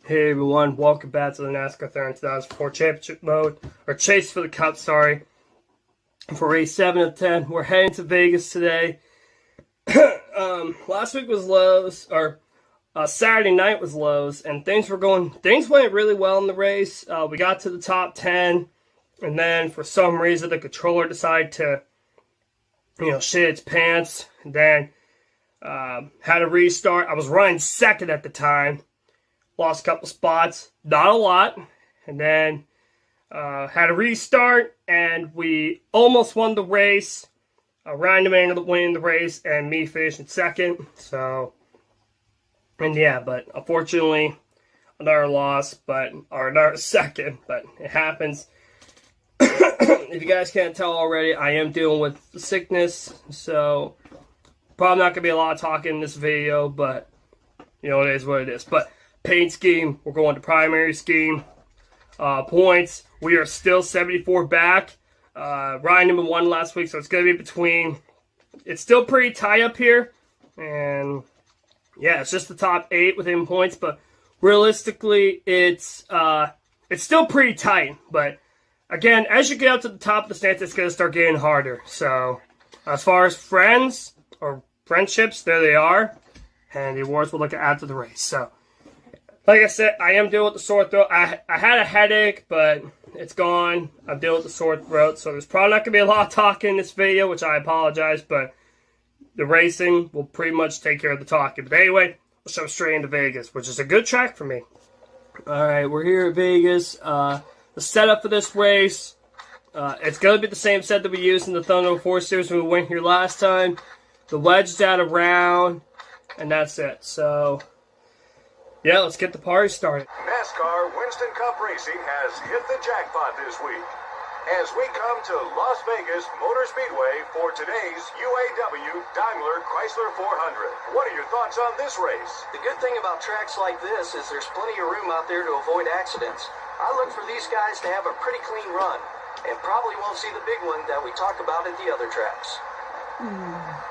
Hey everyone, welcome back to the NASCAR Thailand 2004 Championship Mode, or Chase for the Cup, sorry. For race 7 of 10, we're heading to Vegas today. Last week was Lowe's, or Saturday night was Lowe's, and things went really well in the race. We got to the top 10, and then for some reason the controller decided to, shit its pants, and then had a restart. I was running second at the time. Lost a couple spots, not a lot, and then had a restart, and we almost won the race. Ryan Newman ended up winning the race, and me finishing second. So, and yeah, but unfortunately, another loss, or another second, but it happens. If you guys can't tell already, I am dealing with sickness, so probably not gonna be a lot of talking in this video, but it is what it is. But paint scheme, we're going to primary scheme. Points, we are still 74 back. Ryan Newman won last week, so it's going to be it's still pretty tight up here. And yeah, it's just the top 8 within points, but realistically, it's still pretty tight. But again, as you get up to the top of the stands, it's going to start getting harder. So as far as friends or friendships, there they are. And the awards we'll look at after the race. So, like I said, I am dealing with the sore throat. I had a headache, but it's gone. I'm dealing with the sore throat, so there's probably not going to be a lot of talking in this video, which I apologize, but the racing will pretty much take care of the talking. But anyway, let's jump straight into Vegas, which is a good track for me. Alright, we're here at Vegas. The setup for this race, it's going to be the same set that we used in the Thunder 04 series when we went here last time. The wedge is out around, and that's it. So yeah, let's get the party started. NASCAR Winston Cup Racing has hit the jackpot this week as we come to Las Vegas Motor Speedway for today's UAW Daimler Chrysler 400. What are your thoughts on this race? The good thing about tracks like this is there's plenty of room out there to avoid accidents. I look for these guys to have a pretty clean run and probably won't see the big one that we talk about at the other tracks.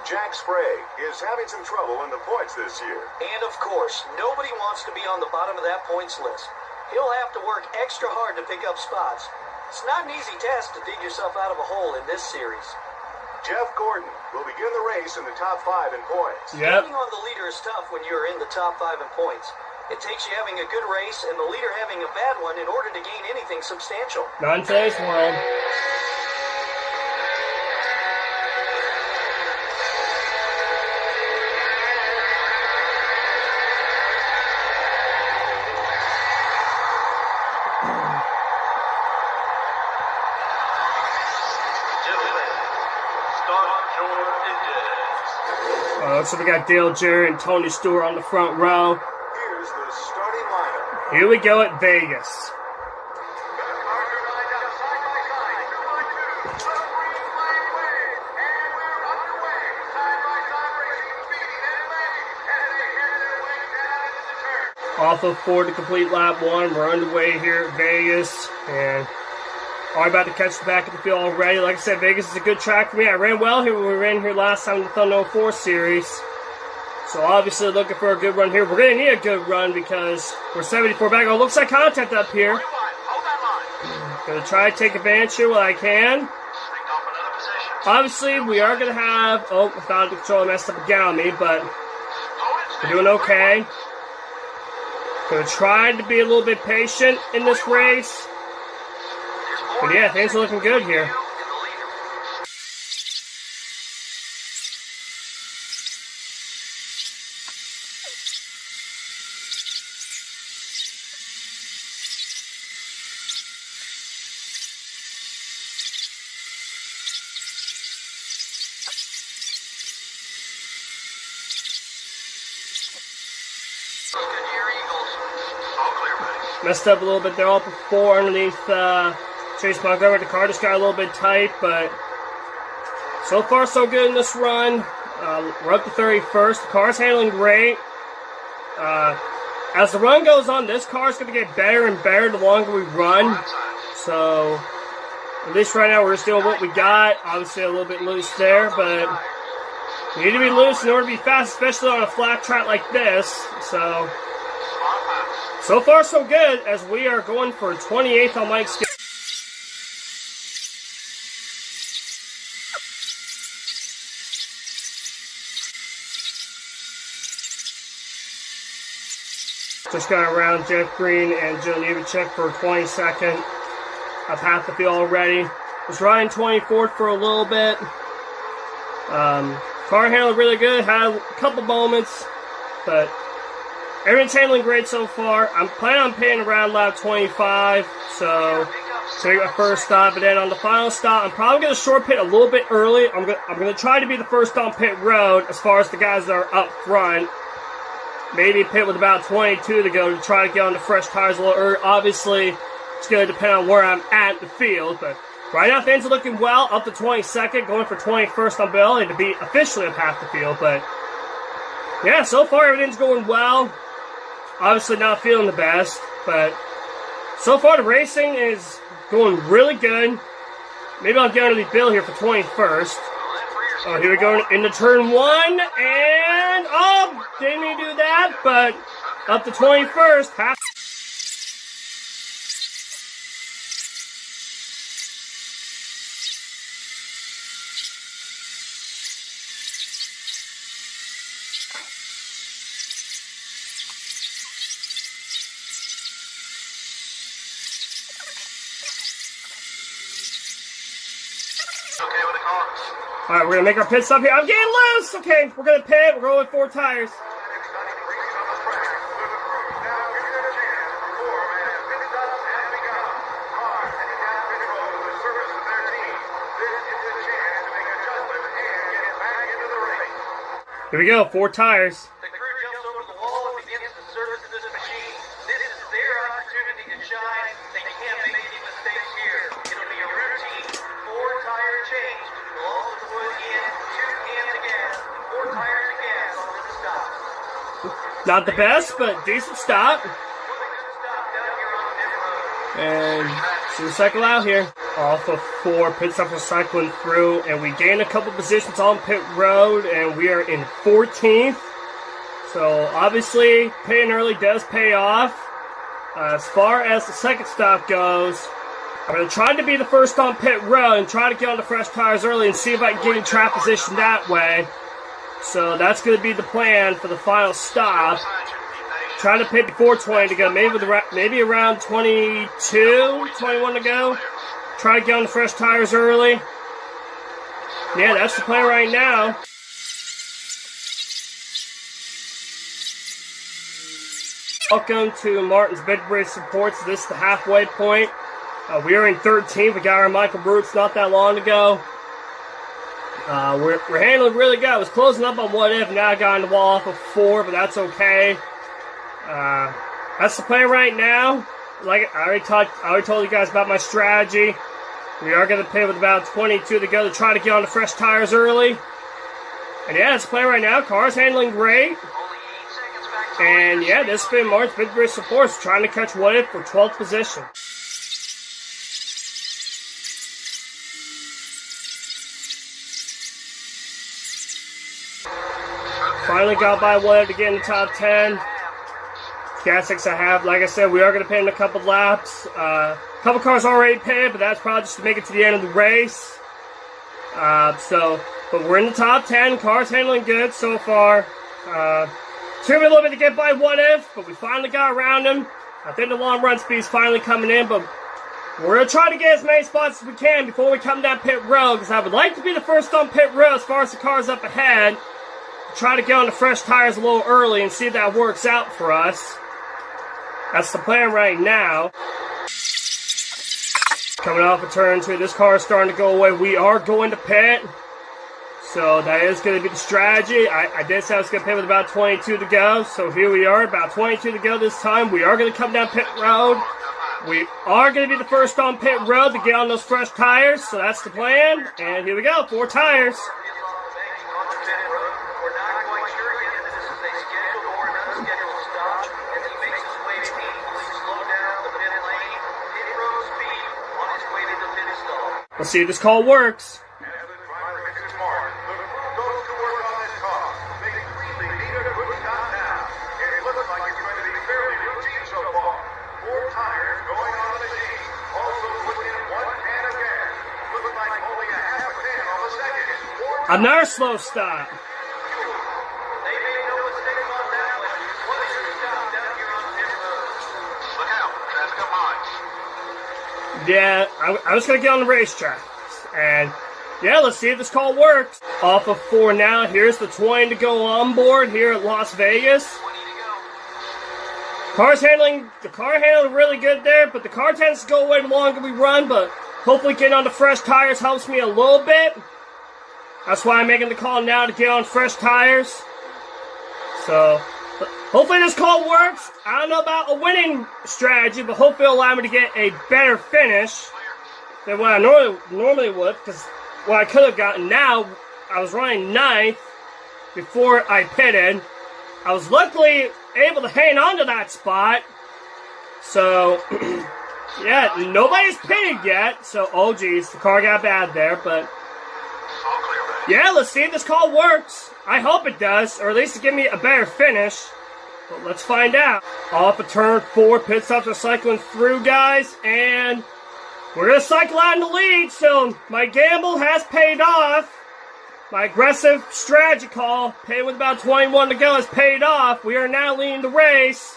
Jack Sprague is having some trouble in the points this year. And of course, nobody wants to be on the bottom of that points list. He'll have to work extra hard to pick up spots. It's not an easy task to dig yourself out of a hole in this series. Jeff Gordon will begin the race in the top 5 in points. Yep. Being on the leader is tough when you're in the top 5 in points. It takes you having a good race and the leader having a bad one in order to gain anything substantial. Not in today's world. So we got Dale Jarrett and Tony Stewart on the front row. Here's the starting lineup. Here we go at Vegas. Off of 4 to complete lap 1. We're underway here at Vegas. And already about to catch the back of the field already. Like I said, Vegas is a good track for me. I ran well here when we ran here last time in the Thunder 04 series. So obviously looking for a good run here. We're going to need a good run because we're 74 back. Oh, looks like contact up here. Going to try to take advantage here while I can. Obviously, we are going to have... Oh, I found the controller messed up again on me, but we're doing okay. Going to try to be a little bit patient in this race. But yeah, things are looking good here. Messed up a little bit there, all before underneath Chase Montgomery. The car just got a little bit tight, but so far so good in this run. We're up to 31st. The car's handling great. As the run goes on, this car's going to get better and better the longer we run. So, at least right now we're just doing what we got. Obviously a little bit loose there, but you need to be loose in order to be fast, especially on a flat track like this. So, So far, so good, as we are going for 28th on Mike's scale. Just got around Jeff Green and Joe Nemechek for 22nd. I've half the field already. Was riding 24th for a little bit. Car handled really good. Had a couple moments, but everything's handling great so far. I'm planning on pitting around lap 25, so take my first stop, and then on the final stop, I'm probably going to short pit a little bit early. I'm going to try to be the first on pit road as far as the guys that are up front. Maybe pit with about 22 to go to try to get on the fresh tires a little early. Obviously, it's going to depend on where I'm at in the field, but right now things are looking well. Up to 22nd, going for 21st on Bill, and to be officially up half the field. But yeah, so far everything's going well. Obviously not feeling the best, but so far the racing is going really good. Maybe I'll get under the Bill here for 21st. Oh, here we go into turn 1, and oh, didn't mean to do that, but up to 21st. Half. All right, we're going to make our pit stop here. I'm getting loose. Okay, we're going to pit. We're going with 4 tires. Here we go, 4 tires. The crew jumps over the wall and begins the service of this machine. This is their opportunity to shine. They can't make any mistakes here. It'll be a routine 4-tire change. We'll also put in 2 cans of gas, 4 tires of gas on this stop. Not the best, but decent stop. And so we cycle out here. Off of 4, pit stop for cycling through, and we gain a couple positions on pit road, and we are in 14th. So obviously, pitting early does pay off. As far as the second stop goes, I'm going to try to be the first on pit road and try to get on the fresh tires early and see if I can get in trap position that way. So that's going to be the plan for the final stop. Trying to pit before 20 to go, maybe around 22, 21 to go. Try to get on the fresh tires early. Yeah, that's the plan right now. Welcome to Martin's Bedbury Supports. This is the halfway point. We are in 13th. We got our Michael Brutes not that long ago. We're handling really good. I was closing up on What If. Now I got on the wall off of 4, but that's okay. That's the plan right now. Like I already told you guys about my strategy. We are going to pit with about 22 to go to try to get on the fresh tires early. And yeah, that's the plan right now. Car's handling great. And yeah, this has been Martin's Bedbury Supports trying to catch What If for 12th position. Finally got by What If to get in the top 10. Gas 6 I have. Like I said, we are going to pit in a couple laps. A couple cars already pitted, but that's probably just to make it to the end of the race. But we're in the top 10. Cars handling good so far. Took me a little bit to get by What If, but we finally got around him. I think the long run speed's finally coming in, but we're going to try to get as many spots as we can before we come down pit road, because I would like to be the first on pit road as far as the cars up ahead. Try to get on the fresh tires a little early and see if that works out for us. That's the plan right now. Coming off of turn 2, this car is starting to go away. We are going to pit. So that is going to be the strategy. I did say I was going to pit with about 22 to go. So here we are, about 22 to go this time. We are going to come down pit road. We are going to be the first on pit road to get on those fresh tires. So that's the plan. And here we go, 4 tires. Let's see if this call works. Another slow stop. They made no mistakes on that one. What is your stop down here on pit road? Look out, traffic up high. Yeah, I was going to get on the racetrack. And, yeah, let's see if this call works. Off of 4 now. Here's the 20 to go on board here at Las Vegas. 20 to go. The car handled really good there, but the car tends to go away the longer we run, but hopefully getting on the fresh tires helps me a little bit. That's why I'm making the call now to get on fresh tires. So, hopefully this call works. I don't know about a winning strategy, but hopefully it'll allow me to get a better finish than what I normally would, because what I could have gotten now, I was running 9th before I pitted. I was luckily able to hang on to that spot. So, yeah, nobody's pitted yet. So, oh geez, the car got bad there, but All clear, buddy. yeah, let's see if this call works. I hope it does, or at least to give me a better finish. But let's find out. Off of turn 4, pit stops are cycling through, guys, and we're going to cycle out in the lead, so my gamble has paid off. My aggressive strategy call, paid with about 21 to go, has paid off. We are now leading the race.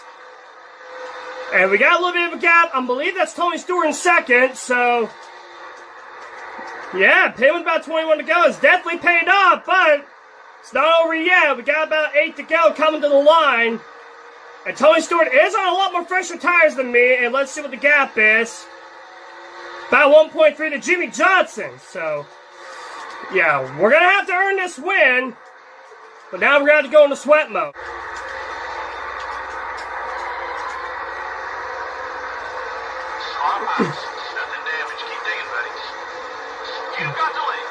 And we got a little bit of a gap. I believe that's Tony Stewart in second, so yeah, paid with about 21 to go. It's definitely paid off, but it's not over yet. We got about 8 to go coming to the line. And Tony Stewart is on a lot more fresher tires than me, and let's see what the gap is. About 1.3 to Jimmy Johnson, so yeah, we're going to have to earn this win, but now we're going to have to go into sweat mode. Swap house. Nothing damaged. Keep digging, buddy. You got the lead.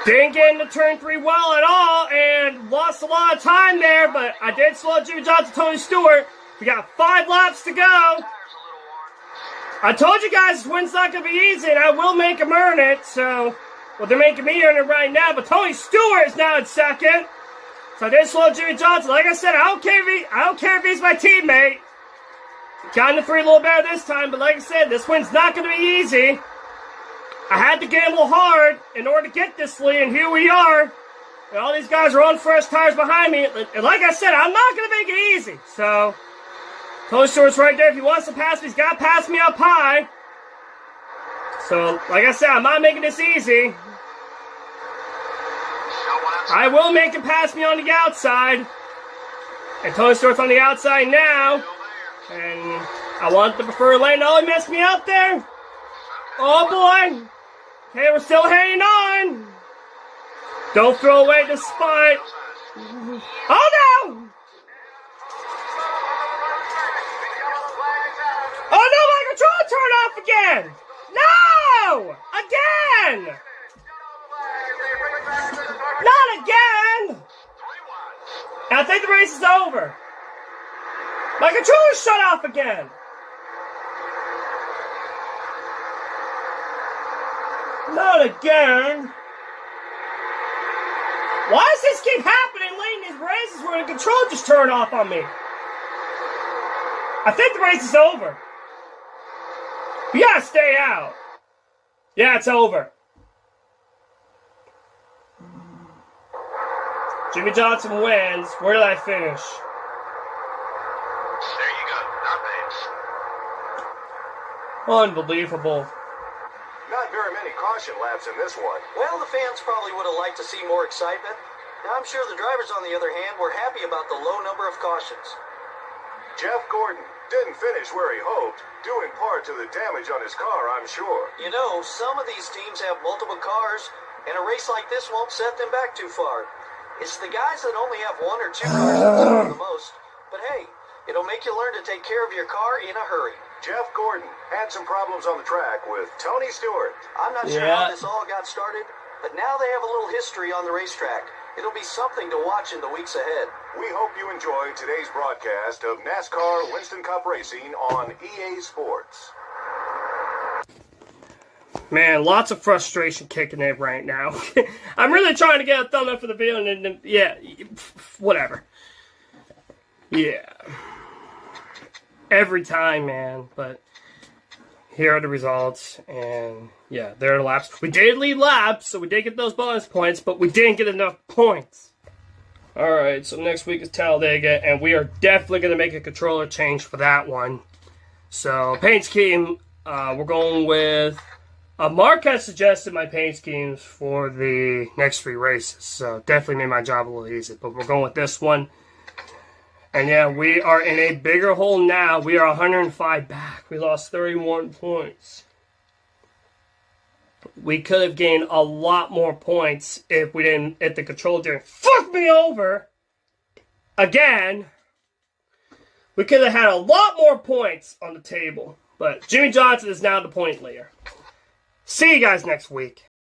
Didn't get into turn 3 well at all, and lost a lot of time there, but I did slow Jimmy Johnson, Tony Stewart. We got 5 laps to go. Tires a little worn. I told you guys this win's not going to be easy, and I will make him earn it, so well, they're making me earn it right now, but Tony Stewart is now in second. So I did slow Jimmy Johnson. Like I said, I don't care if he's my teammate. Got into 3 a little better this time, but like I said, this win's not going to be easy. I had to gamble hard in order to get this lead, and here we are. And all these guys are on fresh tires behind me. And like I said, I'm not going to make it easy. So, Tony Stewart's right there. If he wants to pass me, he's got to pass me up high. So, like I said, I'm not making this easy. I will make him pass me on the outside. And Tony Stewart's on the outside now. And I want the preferred lane. Oh, he messed me up there. Oh, boy. Hey, we're still hanging on. Don't throw away the spot. Oh, no. Oh, no, my controller turned off again. No. Again. Not again! I think the race is over. My controller shut off again. Not again. Why does this keep happening late in these races where the controller just turned off on me? I think the race is over. We gotta stay out. Yeah, it's over. Jimmy Johnson wins. Where did I finish? There you go. Not bad. Unbelievable. Not very many caution laps in this one. Well, the fans probably would have liked to see more excitement. Now, I'm sure the drivers, on the other hand, were happy about the low number of cautions. Jeff Gordon didn't finish where he hoped, due in part to the damage on his car, I'm sure. You know, some of these teams have multiple cars, and a race like this won't set them back too far. It's the guys that only have 1 or 2 cars that suffer the most. But hey, it'll make you learn to take care of your car in a hurry. Jeff Gordon had some problems on the track with Tony Stewart. I'm not sure Yeah. how this all got started, but now they have a little history on the racetrack. It'll be something to watch in the weeks ahead. We hope you enjoyed today's broadcast of NASCAR Winston Cup Racing on EA Sports. Man, lots of frustration kicking in right now. I'm really trying to get a thumb up for the video, and yeah, whatever. Yeah. Every time, man, but here are the results. And yeah, there are the laps. We did lead laps, so we did get those bonus points, but we didn't get enough points. Alright, so next week is Talladega, and we are definitely going to make a controller change for that one. So, paint scheme, we're going with... Mark has suggested my paint schemes for the next 3 races, so definitely made my job a little easier. But we're going with this one. And yeah, we are in a bigger hole now. We are 105 back. We lost 31 points. We could have gained a lot more points if we didn't, if the controller didn't fuck me over again. We could have had a lot more points on the table. But Jimmy Johnson is now the point leader. See you guys next week.